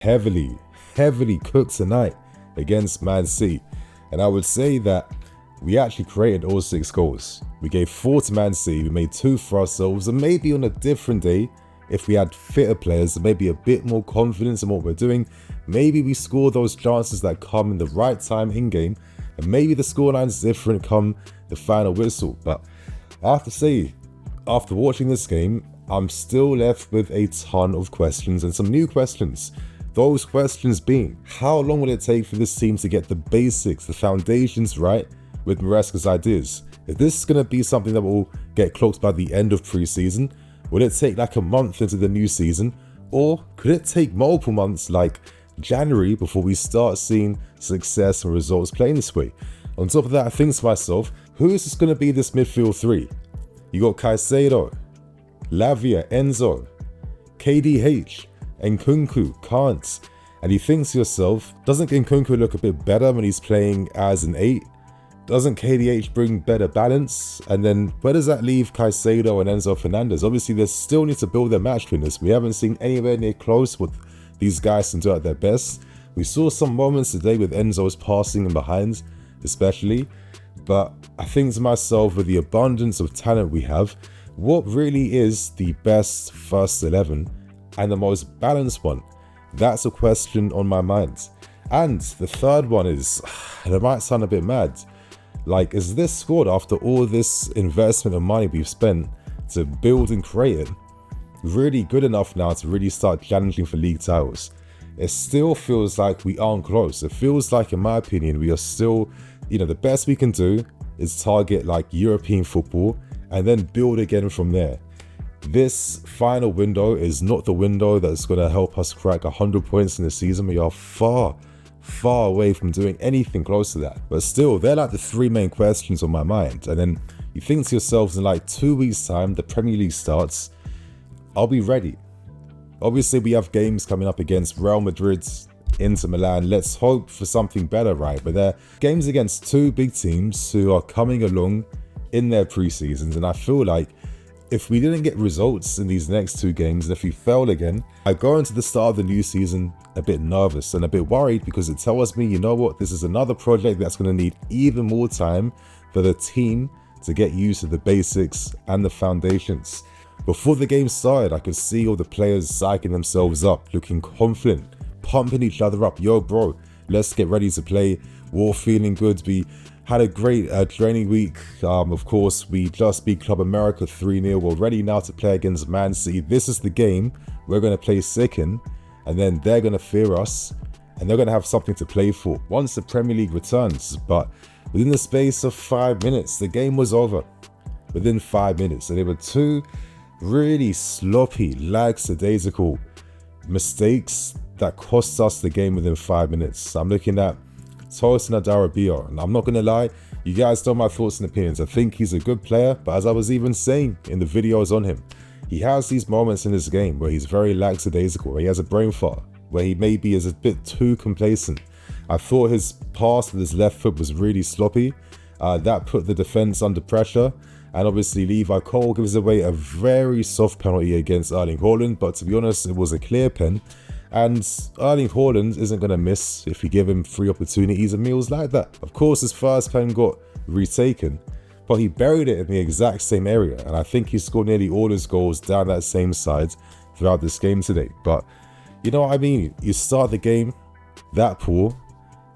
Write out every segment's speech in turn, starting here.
heavily cooked tonight against Man City. And I would say that we actually created all 6 goals. We gave 4 to Man City, we made 2 for ourselves, and maybe on a different day, if we had fitter players, maybe a bit more confidence in what we're doing, maybe we score those chances that come in the right time in-game, and maybe the scoreline's different come the final whistle. But I have to say, after watching this game, I'm still left with a ton of questions and some new questions. Those questions being, how long will it take for this team to get the basics, the foundations right with Maresca's ideas? If this is going to be something that will get clocked by the end of pre-season, will it take like a month into the new season? Or could it take multiple months like January before we start seeing success and results playing this way? On top of that, I think to myself, who is going to be this midfield 3? You got Caicedo, Lavia, Enzo, KDH, Nkunku, Kant. And you think to yourself, doesn't Nkunku look a bit better when he's playing as an 8? Doesn't KDH bring better balance? And then where does that leave Caicedo and Enzo Fernandez? Obviously, they still need to build their match fitness. We haven't seen anywhere near close what these guys can do at their best. We saw some moments today with Enzo's passing and behind, especially. But I think to myself, with the abundance of talent we have, what really is the best first 11 and the most balanced one? That's a question on my mind. And the third one is, and it might sound a bit mad, like, is this squad, after all this investment of money we've spent to build and create it, really good enough now to really start challenging for league titles? It still feels like we aren't close. It feels like, in my opinion, we are still, the best we can do is target like European football and then build again from there. This final window is not the window that's going to help us crack 100 points in the season. We are far away from doing anything close to that. But still, they're like the 3 main questions on my mind. And then you think to yourselves, in like 2 weeks' time, the Premier League starts, I'll be ready. Obviously, we have games coming up against Real Madrid, Inter Milan. Let's hope for something better, right? But they're games against 2 big teams who are coming along in their pre-seasons. And I feel like if we didn't get results in these next 2 games, and if we fail again, I go into the start of the new season a bit nervous and a bit worried, because it tells me, you know what, this is another project that's going to need even more time for the team to get used to the basics and the foundations. Before the game started, I could see all the players psyching themselves up, looking confident, pumping each other up. Yo, bro, let's get ready to play. We're all feeling good. We had a great training week. Of course, we just beat Club America 3-0. We're ready now to play against Man City. This is the game we're going to play sick in, and then they're going to fear us, and they're going to have something to play for once the Premier League returns. But within the space of 5 minutes, the game was over. Within 5 minutes. And there were 2 really sloppy, lackadaisical mistakes that cost us the game within 5 minutes. I'm looking at Tosin Adarabioyo, and I'm not going to lie, you guys know my thoughts and opinions. I think he's a good player, but as I was even saying in the videos on him, he has these moments in his game where he's very lackadaisical, where he has a brain fart, where he maybe is a bit too complacent. I thought his pass with his left foot was really sloppy. That put the defense under pressure. And obviously Levi Cole gives away a very soft penalty against Erling Haaland, but to be honest, it was a clear pen. And Erling Haaland isn't going to miss if you give him 3 opportunities and meals like that. Of course, his first pen got retaken, but he buried it in the exact same area. And I think he scored nearly all his goals down that same side throughout this game today. But you know what I mean? You start the game that poor,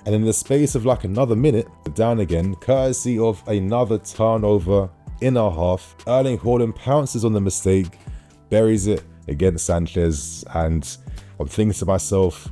and in the space of like another minute, down again, courtesy of another turnover in our half. Erling Haaland pounces on the mistake, buries it against Sanchez, and I'm thinking to myself,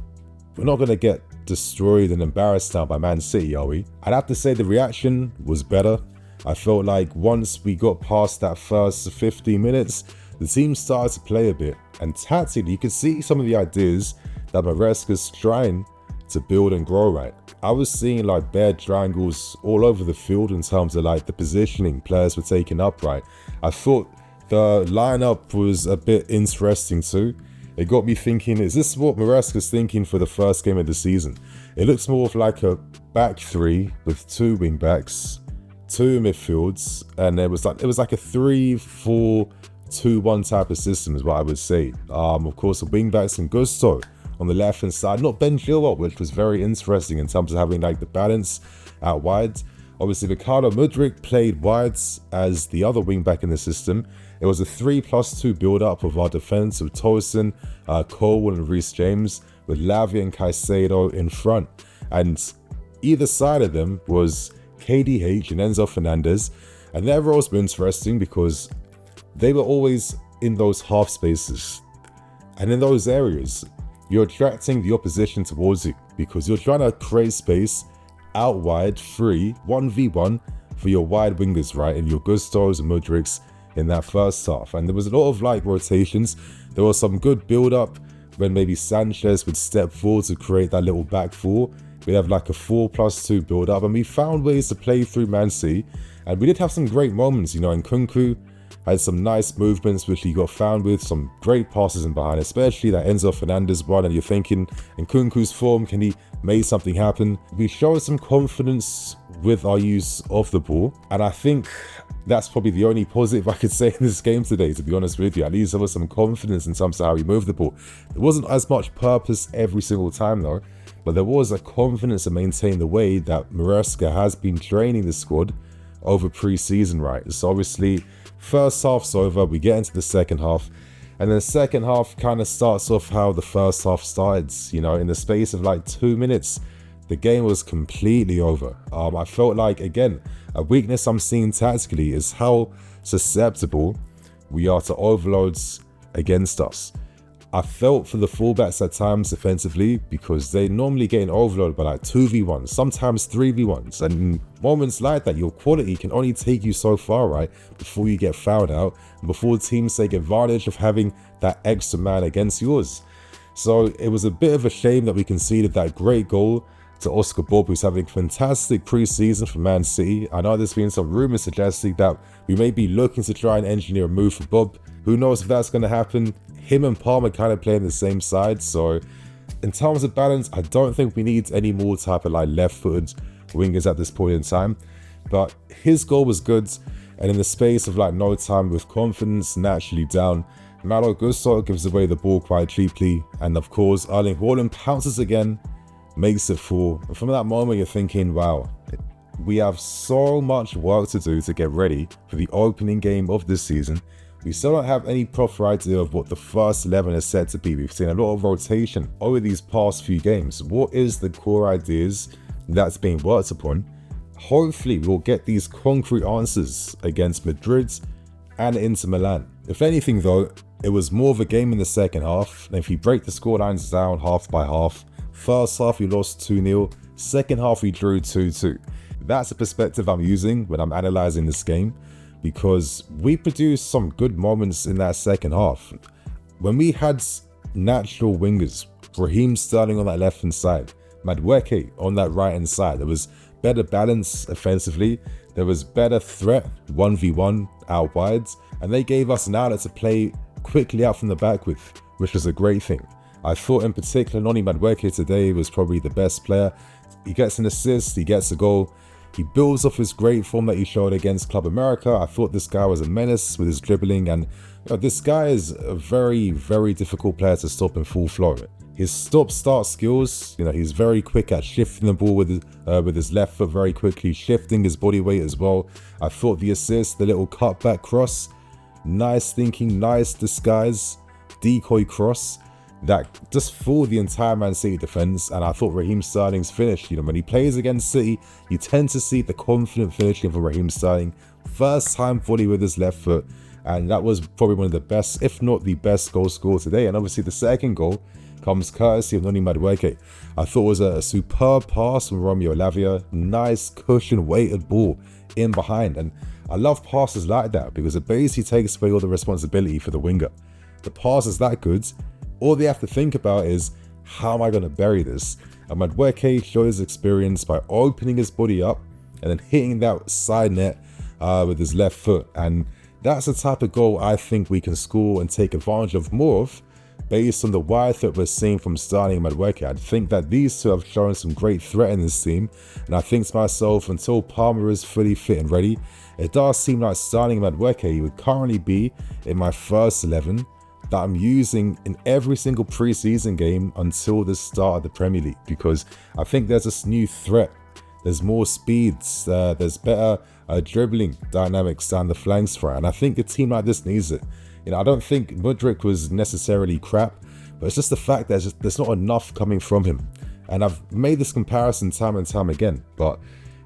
we're not going to get destroyed and embarrassed now by Man City, are we? I'd have to say the reaction was better. I felt like once we got past that first 15 minutes, the team started to play a bit, and tactically you could see some of the ideas that Maresca's trying to build and grow right. I was seeing like bare triangles all over the field in terms of like the positioning players were taking up right. I thought the lineup was a bit interesting too. It got me thinking, is this what Maresca's thinking for the first game of the season? It looks more of like a back 3 with 2 wing backs, 2 midfields, and it was like a 3-4-2-1 type of system is what I would say. Of course, the wing backs and Gusto on the left-hand side. Not Ben Chilwell, which was very interesting in terms of having like the balance out wide. Obviously, Ricardo Mudryk played wide as the other wing-back in the system. It was a 3+2 build-up of our defense with Tosin, Cole and Reece James, with Lavia and Caicedo in front. And either side of them was KDH and Enzo Fernandez. And their roles were interesting because they were always in those half spaces. And in those areas, you're attracting the opposition towards you because you're trying to create space out wide, free, 1v1 for your wide wingers, right? And your Gustos and Mudryks in that first half. And there was a lot of like rotations. There was some good build-up when maybe Sanchez would step forward to create that little back four. We have like a 4+2 build-up, and we found ways to play through Man City. And we did have some great moments, you know, and Nkunku had some nice movements which he got found with, some great passes in behind, especially that Enzo Fernandez one. And you're thinking, in Nkunku's form, can he make something happen? We showed some confidence with our use of the ball, and I think that's probably the only positive I could say in this game today, to be honest with you. At least there was some confidence in terms of how we moved the ball. There wasn't as much purpose every single time though, but there was a confidence to maintain the way that Maresca has been training the squad over pre-season, right? So obviously, first half's over, we get into the second half, and then the second half kind of starts off how the first half started. You know, in the space of like 2 minutes, the game was completely over. I felt like, again, a weakness I'm seeing tactically is how susceptible we are to overloads against us. I felt for the fullbacks at times defensively because they normally getting overloaded by like 2v1s, sometimes 3v1s. And in moments like that, your quality can only take you so far, right? Before you get fouled out, and before teams take advantage of having that extra man against yours. So it was a bit of a shame that we conceded that great goal to Oscar Bobb, who's having a fantastic pre-season for Man City. I know there's been some rumors suggesting that we may be looking to try and engineer a move for Bobb. Who knows if that's going to happen? Him and Palmer kind of play on the same side, so in terms of balance, I don't think we need any more type of like left-footed wingers at this point in time. But his goal was good, and in the space of like no time, with confidence naturally down, Malo Gusto gives away the ball quite cheaply, and of course Erling Haaland pounces again, makes it 4. And from that moment, you're thinking, wow, we have so much work to do to get ready for the opening game of this season. We still don't have any proper idea of what the first 11 is set to be. We've seen a lot of rotation over these past few games. What is the core ideas that's being worked upon? Hopefully we'll get these concrete answers against Madrid and Inter Milan. If anything though, it was more of a game in the second half. And if you break the scorelines down half by half, first half we lost 2-0, second half we drew 2-2. That's the perspective I'm using when I'm analysing this game, because we produced some good moments in that second half. When we had natural wingers, Raheem Sterling on that left-hand side, Madueke on that right-hand side, there was better balance offensively, there was better threat 1v1 out wide, and they gave us an outlet to play quickly out from the back with, which was a great thing. I thought in particular Noni Madueke today was probably the best player. He gets an assist, he gets a goal. He builds off his great form that he showed against Club America. I thought this guy was a menace with his dribbling, and this guy is a very, very difficult player to stop in full flow. His stop-start skills, he's very quick at shifting the ball with his left foot very quickly, shifting his body weight as well. I thought the assist, the little cutback cross, nice thinking, nice disguise, decoy cross, that just fooled the entire Man City defense. And I thought Raheem Sterling's finish, when he plays against City, you tend to see the confident finishing for Raheem Sterling. First time volley with his left foot, and that was probably one of the best, if not the best goal scored today. And obviously the second goal comes courtesy of Noni Madueke. I thought it was a superb pass from Romeo Lavia, nice cushion weighted ball in behind. And I love passes like that because it basically takes away all the responsibility for the winger. The pass is that good. All they have to think about is, how am I going to bury this? And Madueke showed his experience by opening his body up and then hitting that side net with his left foot. And that's the type of goal I think we can score and take advantage of more of, based on the wide threat we're seeing from Sterling and Madueke. I think that these two have shown some great threat in this team. And I think to myself, until Palmer is fully fit and ready, it does seem like Sterling and Madueke would currently be in my first 11 that I'm using in every single preseason game until the start of the Premier League, because I think there's this new threat. There's more speeds, there's better dribbling dynamics down the flanks for it, and I think a team like this needs it. I don't think Madueke was necessarily crap, but it's just the fact that there's not enough coming from him. And I've made this comparison time and time again, but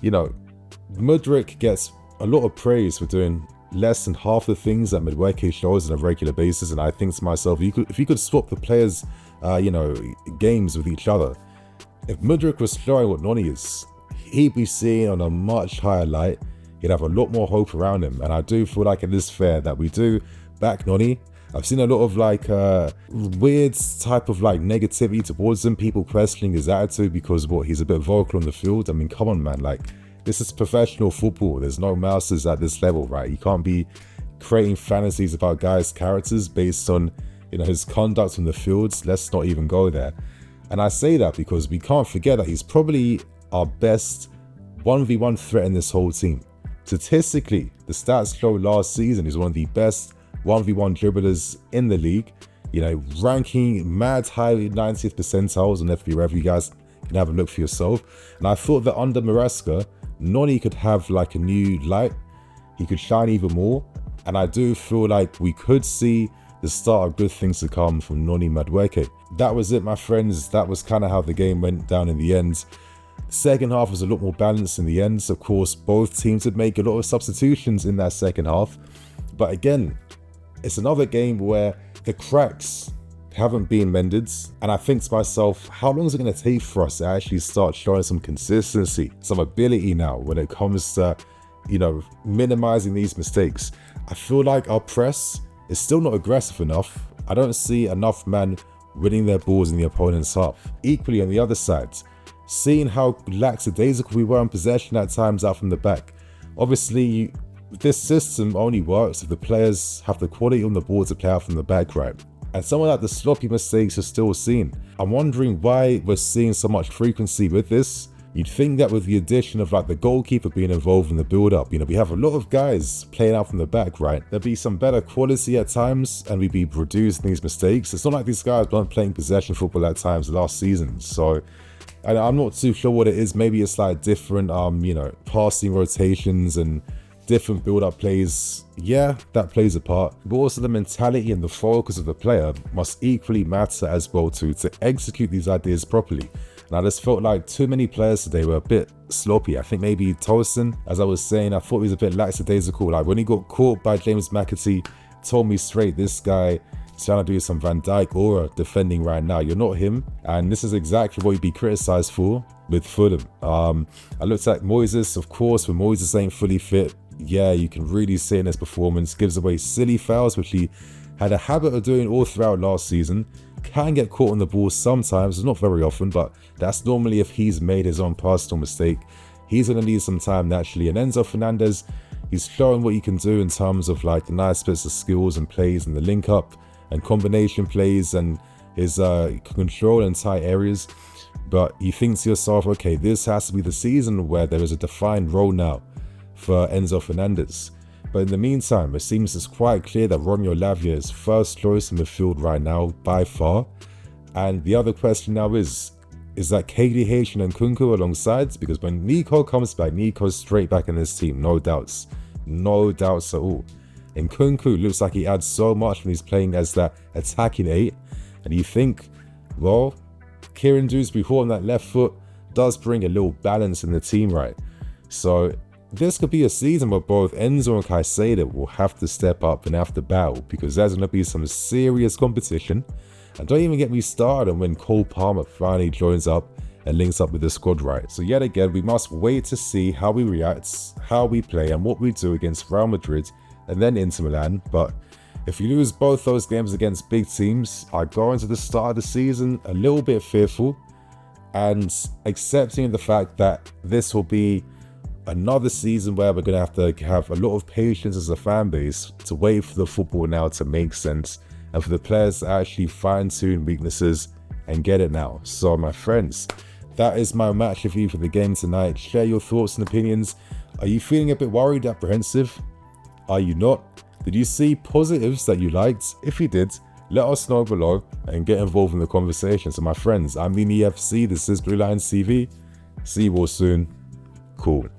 Madueke gets a lot of praise for doing less than half the things that Madueke shows on a regular basis, and I think to myself, if you could swap the players, games with each other, if Madueke was showing what Noni is, he'd be seen on a much higher light. He'd have a lot more hope around him, and I do feel like it is fair that we do back Noni. I've seen a lot of weird type of negativity towards him, people questioning his attitude because he's a bit vocal on the field. I mean, come on, man, this is professional football. There's no mouses at this level, right? You can't be creating fantasies about guys' characters based on his conduct on the fields. Let's not even go there. And I say that because we can't forget that he's probably our best 1v1 threat in this whole team. Statistically, the stats show last season he's one of the best 1v1 dribblers in the league, ranking mad high 90th percentiles on FBref. You guys can have a look for yourself. And I thought that under Maresca, Noni could have a new light. He could shine even more. And I do feel like we could see the start of good things to come from Noni Madueke. That was it, my friends. That was kind of how the game went down in the end. Second half was a lot more balanced in the end. Of course, both teams would make a lot of substitutions in that second half. But again, it's another game where the cracks haven't been mended, and I think to myself, how long is it going to take for us to actually start showing some consistency, some ability now when it comes to, minimizing these mistakes? I feel like our press is still not aggressive enough. I don't see enough men winning their balls in the opponent's half. Equally on the other side, seeing how lackadaisical we were in possession at times out from the back. Obviously, this system only works if the players have the quality on the ball to play out from the back, right? And some of the sloppy mistakes are still seen. I'm wondering why we're seeing so much frequency with this. You'd think that with the addition of the goalkeeper being involved in the build-up, we have a lot of guys playing out from the back, right? There'd be some better quality at times, and we'd be producing these mistakes. It's not like these guys weren't playing possession football at times last season. So I'm not too sure what it is. Maybe it's different, passing rotations and different build-up plays. Yeah, that plays a part, but also the mentality and the focus of the player must equally matter as well to execute these ideas properly. And I just felt like too many players today were a bit sloppy. I think maybe Tosin, as I was saying, I thought he was a bit lackadaisical. When he got caught by James McAtee, told me straight, this guy is trying to do some Van Dijk aura defending right now. You're not him. And this is exactly what you'd be criticised for with Fulham. I looked at Moises, of course, when Moises ain't fully fit. Yeah, you can really see in his performance, gives away silly fouls, which he had a habit of doing all throughout last season. Can get caught on the ball sometimes, not very often, but that's normally if he's made his own personal mistake. He's going to need some time naturally. And Enzo Fernandez, he's showing what he can do in terms of the nice bits of skills and plays and the link up and combination plays and his control in tight areas. But you think to yourself, okay, this has to be the season where there is a defined role now for Enzo Fernandez. But in the meantime, it seems it's quite clear that Romeo Lavia is first choice in midfield right now by far. And the other question now is that KDH and Nkunku alongside? Because when Nico comes back, Nico's straight back in this team, no doubts. No doubts at all. And Nkunku looks like he adds so much when he's playing as that attacking 8. And you think, well, Kieran Dewsbury-Hall on that left foot does bring a little balance in the team, right? So this could be a season where both Enzo and Caicedo will have to step up and have to battle, because there's going to be some serious competition. And don't even get me started on when Cole Palmer finally joins up and links up with the squad, right? So yet again, we must wait to see how we react, how we play, and what we do against Real Madrid and then Inter Milan. But if we lose both those games against big teams, I go into the start of the season a little bit fearful and accepting the fact that this will be another season where we're going to have a lot of patience as a fan base to wait for the football now to make sense and for the players to actually fine-tune weaknesses and get it now. So my friends, that is my match review for the game tonight. Share your thoughts and opinions. Are you feeling a bit worried, apprehensive? Are you not? Did you see positives that you liked? If you did, let us know below and get involved in the conversation. So my friends, I'm Mimi FC, this is BlueLionsTV. See you all soon. Cool.